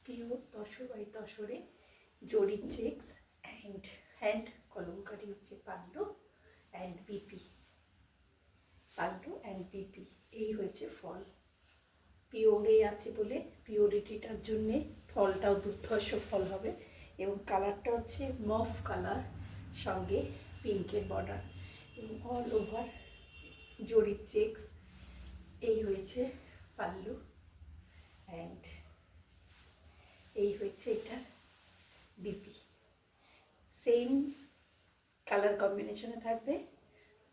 Pure tussar by তসরে জরি checks and hand kalamkari হচ্ছে pallu and BP, pallu and BP. এই হয়েছে ফল, পিওরে আছে বলে পিওরিটিটার জন্যে ফলটাও দুর্ধর্ষ ফল হবে। এবং কালারটা হচ্ছে মফ কালার, সঙ্গে পিঙ্কের বর্ডার এবং অল ওভার জরি চেক্স। এই হয়েছে পাল্লু অ্যান্ড এই হয়েছে এটার বিপি। সেম কালার কম্বিনেশনে থাকবে।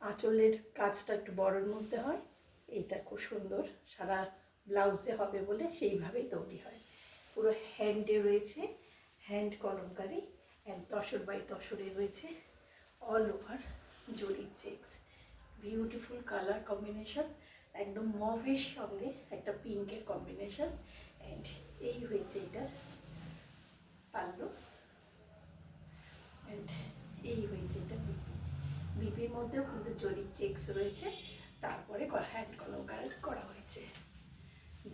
আঁচলের কাজটা একটু বড়োর মধ্যে হয়, এইটা খুব সুন্দর সারা ব্লাউজে হবে বলে সেইভাবেই তৈরি হয়। পুরো হ্যান্ডে রয়েছে hand kalamkari and tussar by তসরে রয়েছে all over zari checks. Beautiful colour combination, একদম মভের সঙ্গে একটা পিঙ্কের কম্বিনেশন। অ্যান্ড এই হয়েছে এটার পাল্লু অ্যান্ড এই হয়েছে এটা বিপি। বিপির মধ্যেও কিন্তু জরি চেক্স রয়েছে, তারপরে হ্যান্ড কলমকারি করা হয়েছে।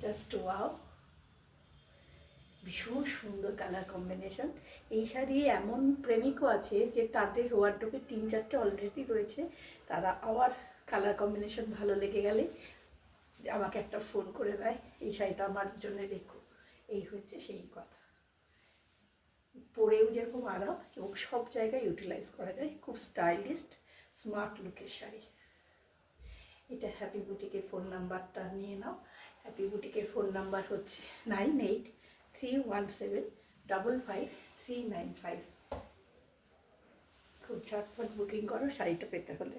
জাস্ট ওয়াও, ভীষণ সুন্দর কালার কম্বিনেশন। এই শাড়ি এমন প্রেমিকও আছে যে তাদের ওয়ার্ডরোবে 3-4টে অলরেডি রয়েছে, তারা আবার কালার কম্বিনেশন ভালো লেগে গেলে আমাকে একটা ফোন করে দেয়, এই শাড়িটা আমার জন্য দেখো। এই হচ্ছে সেই কথা, পরেও যেরকম আরাম এবং সব জায়গায় ইউটিলাইজ করা যায়, খুব স্টাইলিস্ট স্মার্ট লুকের শাড়ি। এটা হ্যাপি বুটিকের ফোন নাম্বারটা নিয়ে নাও। হ্যাপি বুটিকের ফোন নাম্বার হচ্ছে 9831755395। খুব ঝটপট বুকিং করো শাড়িটা পেতে হলে।